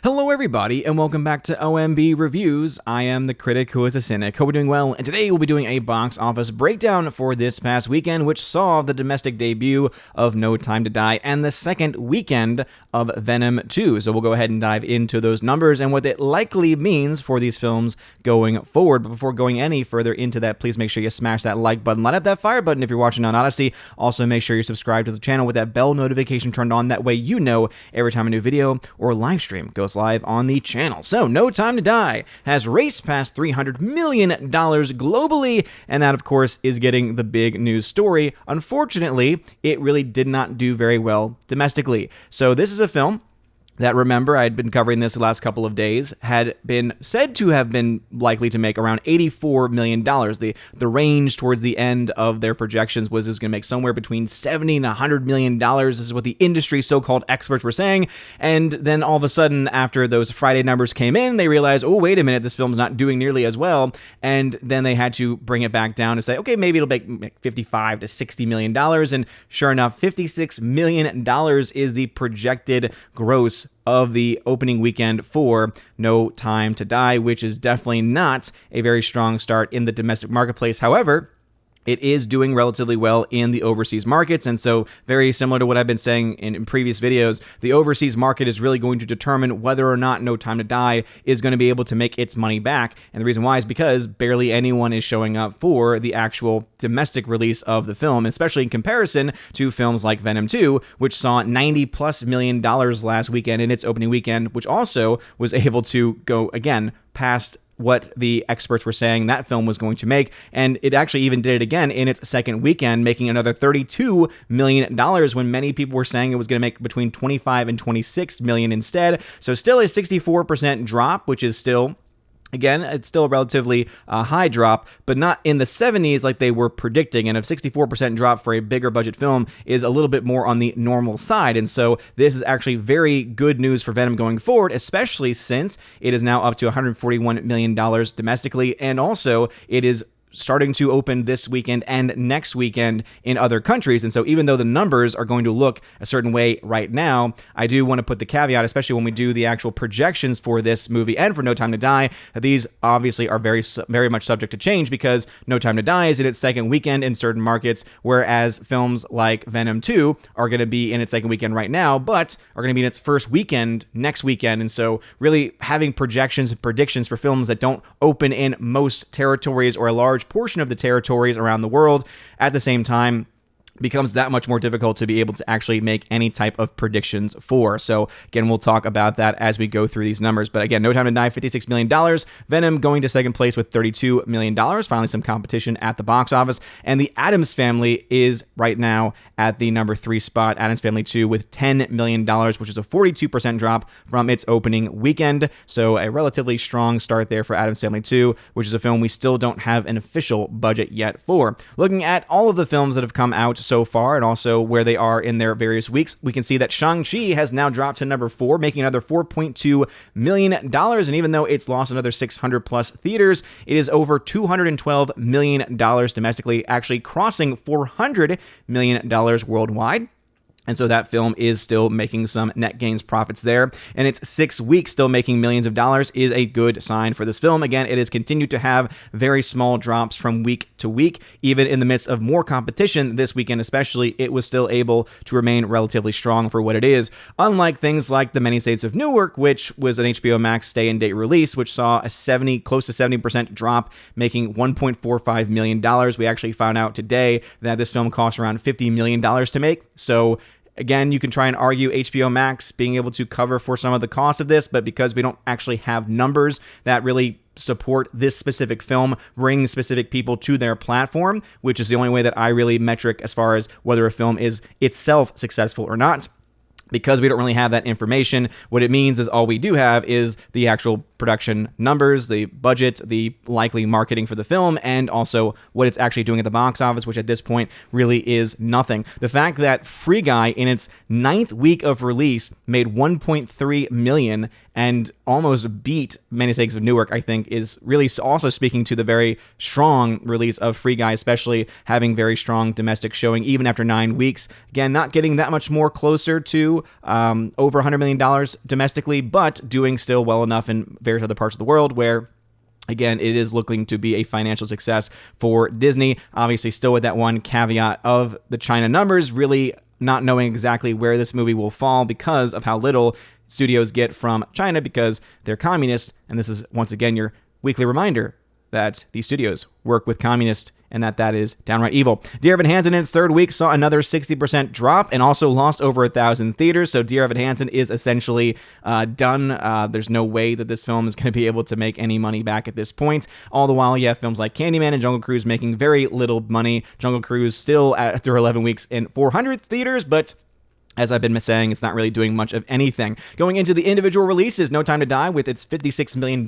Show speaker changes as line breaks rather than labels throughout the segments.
Hello everybody, and welcome back to OMB Reviews. I am the critic who is a cynic. Hope you're doing well, and today we'll be doing a box office breakdown for this past weekend, which saw the domestic debut of No Time to Die and the second weekend of Venom 2. So we'll go ahead and dive into those numbers and what it likely means for these films going forward. But before going any further into that, please make sure you smash that like button, light up that fire button if you're watching on Odyssey. Also, make sure you're subscribed to the channel with that bell notification turned on. That way you know every time a new video or live stream goes live on the channel. So, No Time to Die has raced past $300 million globally, and that, of course, is getting the big news story. Unfortunately, it really did not do very well domestically. So, this is a film that, remember, I had been covering this the last couple of days, had been said to have been likely to make around $84 million. The range towards the end of their projections was it was going to make somewhere between $70 and $100 million. This is what the industry so-called experts were saying. And then all of a sudden, after those Friday numbers came in, they realized, oh, wait a minute, this film's not doing nearly as well. And then they had to bring it back down to say, okay, maybe it'll make $55 to $60 million. And sure enough, $56 million is the projected gross of the opening weekend for No Time to Die, which is definitely not a very strong start in the domestic marketplace. However, it is doing relatively well in the overseas markets, and so very similar to what I've been saying in previous videos, the overseas market is really going to determine whether or not No Time to Die is going to be able to make its money back, and the reason why is because barely anyone is showing up for the actual domestic release of the film, especially in comparison to films like Venom 2, which saw $90+ million last weekend in its opening weekend, which also was able to go, again, past what the experts were saying that film was going to make, and it actually even did it again in its second weekend, making another $32 million when many people were saying it was going to make between $25 and $26 million instead. So still a 64% drop, which is still, again, it's still a relatively high drop, but not in the 70s like they were predicting. And a 64% drop for a bigger budget film is a little bit more on the normal side. And so this is actually very good news for Venom going forward, especially since it is now up to $141 million domestically. And also it is starting to open this weekend and next weekend in other countries. And so even though the numbers are going to look a certain way right now, I do want to put the caveat, especially when we do the actual projections for this movie and for No Time to Die, that these obviously are very much subject to change because No Time to Die is in its second weekend in certain markets, whereas films like Venom 2 are going to be in its second weekend right now, but are going to be in its first weekend next weekend. And so really having projections and predictions for films that don't open in most territories or a large portion of the territories around the world at the same time becomes that much more difficult to be able to actually make any type of predictions for. So again, we'll talk about that as we go through these numbers. But again, No Time to Die, $56 million. Venom going to second place with $32 million. Finally, some competition at the box office. And the Addams Family is right now at the number 3 spot. Addams Family 2 with $10 million, which is a 42% drop from its opening weekend. So a relatively strong start there for Addams Family 2, which is a film we still don't have an official budget yet for. Looking at all of the films that have come out so far and also where they are in their various weeks, we can see that Shang-Chi has now dropped to number 4, making another $4.2 million. And even though it's lost another 600 plus theaters, it is over $212 million domestically, actually crossing $400 million worldwide. And so that film is still making some net gains profits there. And its 6 weeks still making millions of dollars is a good sign for this film. Again, it has continued to have very small drops from week to week. Even in the midst of more competition this weekend especially, it was still able to remain relatively strong for what it is. Unlike things like The Many Saints of Newark, which was an HBO Max stay-and-date release, which saw a close to 70% drop, making $1.45 million. We actually found out today that this film cost around $50 million to make. So again, you can try and argue HBO Max being able to cover for some of the cost of this, but because we don't actually have numbers that really support this specific film, bring specific people to their platform, which is the only way that I really metric as far as whether a film is itself successful or not. Because we don't really have that information, what it means is all we do have is the actual production numbers, the budget, the likely marketing for the film, and also what it's actually doing at the box office, which at this point really is nothing. The fact that Free Guy in its 9th week of release made $1.3 million and almost beat Many Mistakes of Newark, I think, is really also speaking to the very strong release of Free Guy, especially having very strong domestic showing even after 9 weeks. Again, not getting that much more closer to over $100 million domestically, but doing still well enough in various other parts of the world where, again, it is looking to be a financial success for Disney. Obviously, still with that one caveat of the China numbers, really not knowing exactly where this movie will fall because of how little studios get from China because they're communists. And this is, once again, your weekly reminder that these studios work with communists and that is downright evil. Dear Evan Hansen in its 3rd week saw another 60% drop and also lost over 1,000 theaters. So Dear Evan Hansen is essentially done. There's no way that this film is going to be able to make any money back at this point. All the while, you have films like Candyman and Jungle Cruise making very little money. Jungle Cruise still after 11 weeks in 400 theaters, but as I've been saying, it's not really doing much of anything. Going into the individual releases, No Time to Die, with its $56 million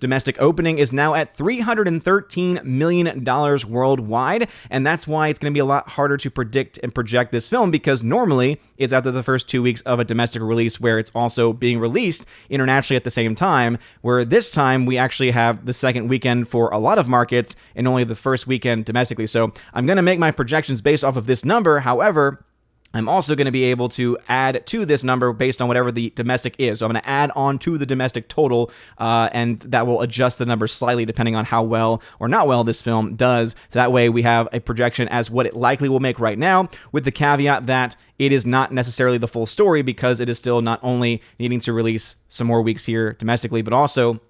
domestic opening, is now at $313 million worldwide, and that's why it's going to be a lot harder to predict and project this film, because normally it's after the first 2 weeks of a domestic release where it's also being released internationally at the same time, where this time we actually have the second weekend for a lot of markets and only the first weekend domestically. So I'm going to make my projections based off of this number. However, I'm also going to be able to add to this number based on whatever the domestic is. So I'm going to add on to the domestic total, and that will adjust the number slightly depending on how well or not well this film does. So that way we have a projection as what it likely will make right now, with the caveat that it is not necessarily the full story because it is still not only needing to release some more weeks here domestically, but also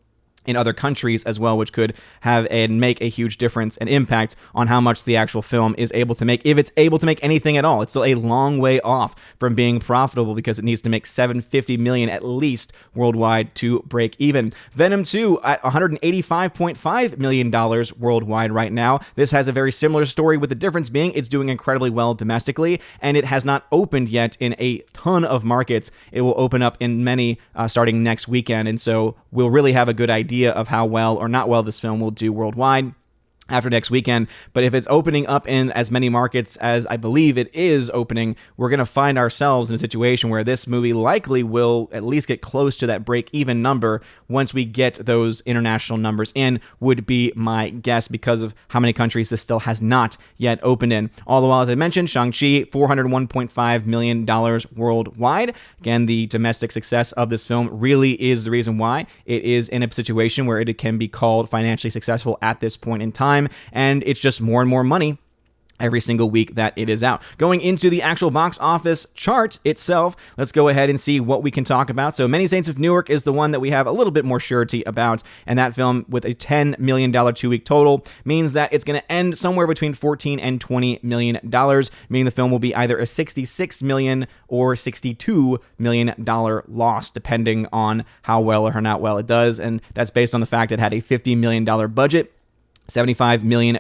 in other countries as well, which could have and make a huge difference and impact on how much the actual film is able to make, if it's able to make anything at all. It's still a long way off from being profitable because it needs to make $750 million at least worldwide to break even. Venom 2 at $185.5 million worldwide right now. This has a very similar story, with the difference being it's doing incredibly well domestically, and it has not opened yet in a ton of markets. It will open up in many starting next weekend, and so we'll really have a good idea of how well or not well this film will do worldwide after next weekend. But if it's opening up in as many markets as I believe it is opening, we're going to find ourselves in a situation where this movie likely will at least get close to that break-even number once we get those international numbers in, would be my guess, because of how many countries this still has not yet opened in. All the while, as I mentioned, Shang-Chi, $401.5 million worldwide. Again, the domestic success of this film really is the reason why it is in a situation where it can be called financially successful at this point in time. And it's just more and more money every single week that it is out. Going into the actual box office chart itself, let's go ahead and see what we can talk about. So Many Saints of Newark is the one that we have a little bit more surety about, and that film with a $10 million 2-week total means that it's going to end somewhere between $14 and $20 million, meaning the film will be either a $66 million or $62 million loss, depending on how well or how not well it does, and that's based on the fact it had a $50 million budget. $75 million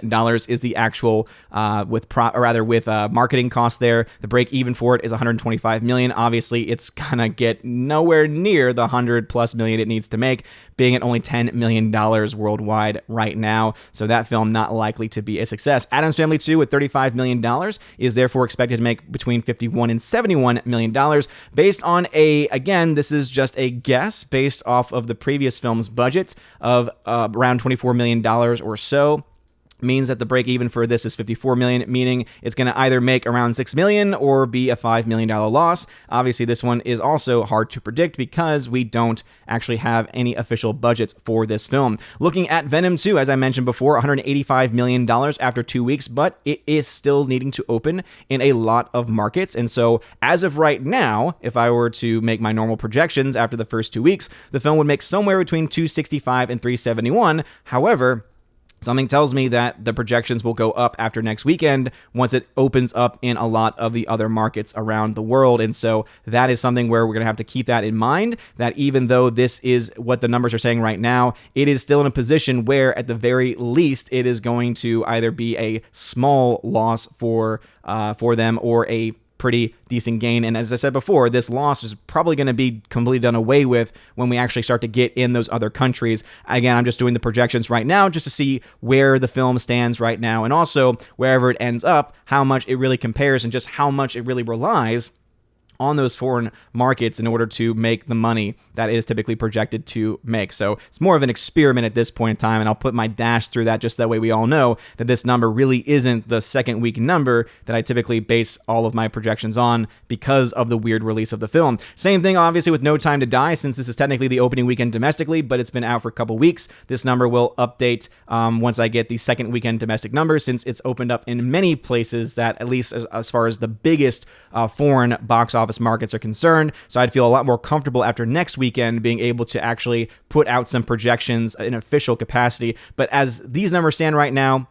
is the actual with marketing costs there. The break even for it is $125 million. Obviously, it's gonna get nowhere near the $100+ million it needs to make, being at only $10 million worldwide right now. So that film not likely to be a success. Addams Family 2 with $35 million is therefore expected to make between $51 and $71 million, based on again, this is just a guess based off of the previous film's budget of around $24 million or so. Means that the break even for this is $54 million, meaning it's going to either make around $6 million or be a $5 million loss. Obviously, this one is also hard to predict because we don't actually have any official budgets for this film. Looking at Venom 2, as I mentioned before, $185 million after 2 weeks, but it is still needing to open in a lot of markets. And so as of right now, if I were to make my normal projections after the first 2 weeks, the film would make somewhere between $265 and $371. However, something tells me that the projections will go up after next weekend once it opens up in a lot of the other markets around the world. And so that is something where we're going to have to keep that in mind, that even though this is what the numbers are saying right now, it is still in a position where at the very least it is going to either be a small loss for them or a pretty decent gain. And as I said before, this loss is probably going to be completely done away with when we actually start to get in those other countries. Again, I'm just doing the projections right now just to see where the film stands right now, and also wherever it ends up, how much it really compares and just how much it really relies on those foreign markets in order to make the money that is typically projected to make. So it's more of an experiment at this point in time, and I'll put my dash through that just that way we all know that this number really isn't the second week number that I typically base all of my projections on because of the weird release of the film. Same thing, obviously, with No Time to Die, since this is technically the opening weekend domestically, but it's been out for a couple weeks. This number will update once I get the second weekend domestic number, since it's opened up in many places that, at least as far as the biggest foreign box office markets are concerned. So I'd feel a lot more comfortable after next weekend being able to actually put out some projections in official capacity. But as these numbers stand right now,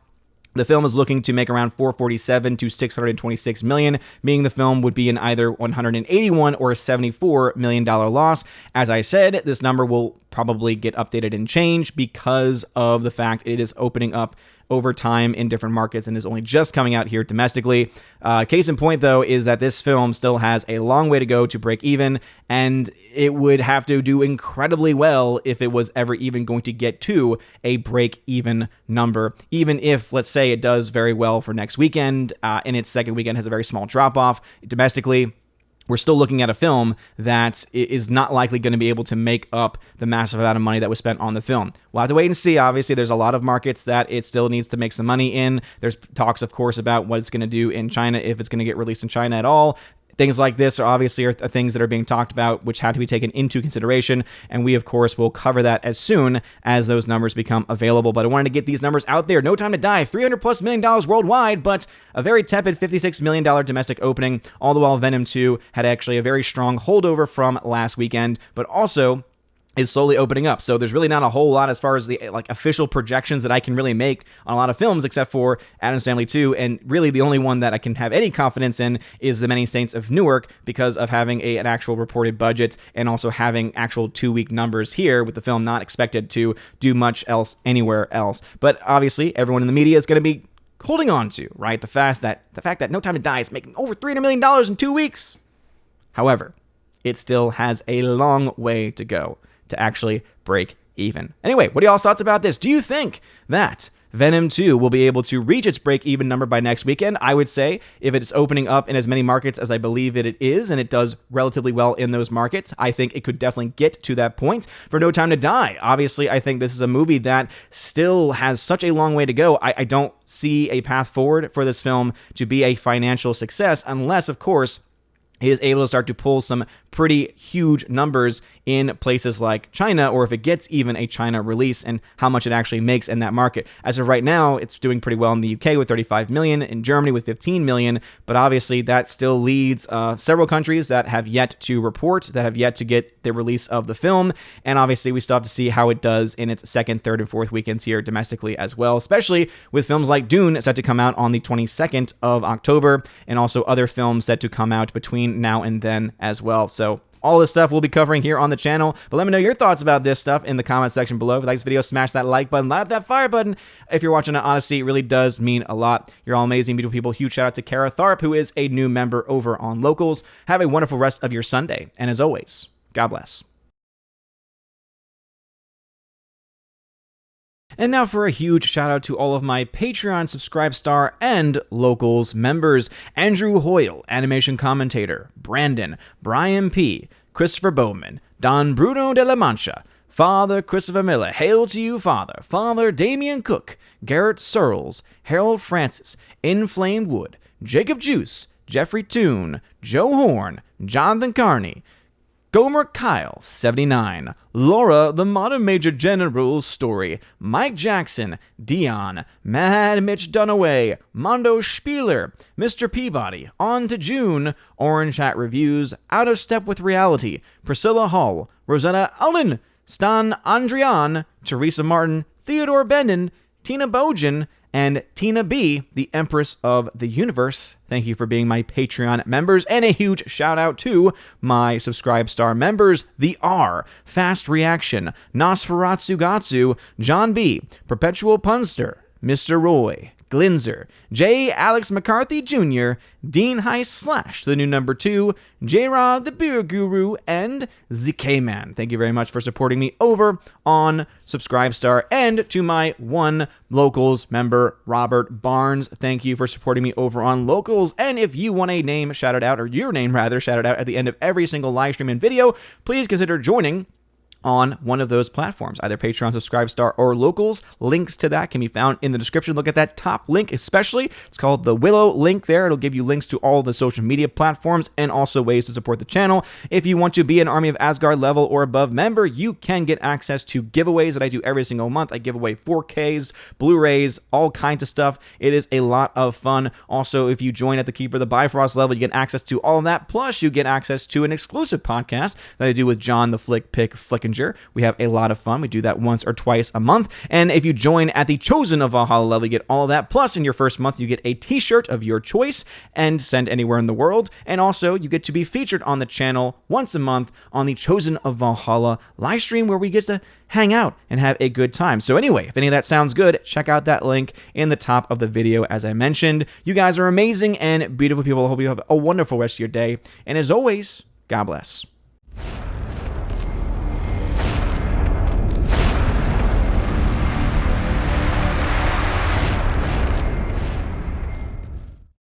the film is looking to make around 447 to 626 million, meaning the film would be in either 181 or $74 million loss. As I said, this number will probably get updated and changed because of the fact it is opening up over time in different markets and is only just coming out here domestically. Case in point, though, is that this film still has a long way to go to break even, and it would have to do incredibly well if it was ever even going to get to a break-even number. Even if, let's say, it does very well for next weekend, and its second weekend has a very small drop-off domestically, we're still looking at a film that is not likely going to be able to make up the massive amount of money that was spent on the film. We'll have to wait and see. Obviously, there's a lot of markets that it still needs to make some money in. There's talks, of course, about what it's going to do in China, if it's going to get released in China at all. Things like this are obviously things that are being talked about, which have to be taken into consideration, and we, of course, will cover that as soon as those numbers become available. But I wanted to get these numbers out there. No Time to Die, $300+ million worldwide, but a very tepid $56 million domestic opening, all the while Venom 2 had actually a very strong holdover from last weekend, but also is slowly opening up. So there's really not a whole lot as far as the official projections that I can really make on a lot of films, except for Addams Family 2, and really the only one that I can have any confidence in is The Many Saints of Newark, because of having an actual reported budget and also having actual 2-week numbers here, with the film not expected to do much else anywhere else. But obviously everyone in the media is going to be holding on to, right, the fact that No Time to Die is making over $300 million in 2 weeks. However, it still has a long way to go to actually break even. Anyway, what are y'all's thoughts about this? Do you think that Venom 2 will be able to reach its break-even number by next weekend? I would say if it's opening up in as many markets as I believe it is, and it does relatively well in those markets, I think it could definitely get to that point. For No Time to Die, obviously, I think this is a movie that still has such a long way to go. I don't see a path forward for this film to be a financial success unless, of course, he is able to start to pull some pretty huge numbers in places like China, or if it gets even a China release and how much it actually makes in that market. As of right now, it's doing pretty well in the UK with 35 million, in Germany with 15 million, but obviously that still leads several countries that have yet to report, that have yet to get the release of the film, and obviously we still have to see how it does in its second, third, and fourth weekends here domestically as well, especially with films like Dune set to come out on the 22nd of October, and also other films set to come out between now and then as well. So all this stuff we'll be covering here on the channel, but let me know your thoughts about this stuff in the comment section below. If you like this video, smash that like button, light up that fire button. If you're watching it, honestly, it really does mean a lot. You're all amazing, beautiful people. Huge shout out to Kara Tharp, who is a new member over on Locals. Have a wonderful rest of your Sunday, and as always, God bless. And now for a huge shout out to all of my Patreon, Subscribe Star, and Locals members: Andrew Hoyle, animation commentator; Brandon, Brian P., Christopher Bowman, Don Bruno de la Mancha, Father Christopher Miller, hail to you, Father; Father Damian Cook, Garrett Searles, Harold Francis, Inflamed Wood, Jacob Juice, Jeffrey Toone, Joe Horn, Jonathan Carney, Gomer Kyle, 79, Laura, the Modern Major General's Story, Mike Jackson, Dion, Mad Mitch Dunaway, Mondo Spieler, Mr. Peabody, On to June, Orange Hat Reviews, Out of Step with Reality, Priscilla Hall, Rosetta Allen, Stan Andrian, Teresa Martin, Theodore Benden, Tina Bojan, and Tina B., the Empress of the Universe. Thank you for being my Patreon members, and a huge shout out to my Subscribe Star members: The R, Fast Reaction, Nosferatu Gatsu, John B., Perpetual Punster, Mr. Roy, Glinzer, J. Alex McCarthy Jr., Dean Heiss Slash, the new number 2, J-Rod, the Beer Guru, and ZK-Man. Thank you very much for supporting me over on Subscribestar. And to my one Locals member, Robert Barnes, thank you for supporting me over on Locals. And if you want a name shouted out, or your name rather, shouted out at the end of every single live stream and video, please consider joining on one of those platforms, either Patreon, Subscribestar, or Locals. Links to that can be found in the description. Look at that top link especially. It's called the Willow link there. It'll give you links to all the social media platforms and also ways to support the channel. If you want to be an Army of Asgard level or above member, you can get access to giveaways that I do every single month. I give away 4Ks, Blu-rays, all kinds of stuff. It is a lot of fun. Also, if you join at the Keeper of the Bifrost level, you get access to all of that. Plus, you get access to an exclusive podcast that I do with John the Flick Pick Flickinger. We have a lot of fun. We do that once or twice a month. And if you join at the Chosen of Valhalla level, you get all of that. Plus, in your first month, you get a t-shirt of your choice and send anywhere in the world. And also, you get to be featured on the channel once a month on the Chosen of Valhalla live stream, where we get to hang out and have a good time. So anyway, if any of that sounds good, check out that link in the top of the video as I mentioned. You guys are amazing and beautiful people. I hope you have a wonderful rest of your day. And as always, God bless.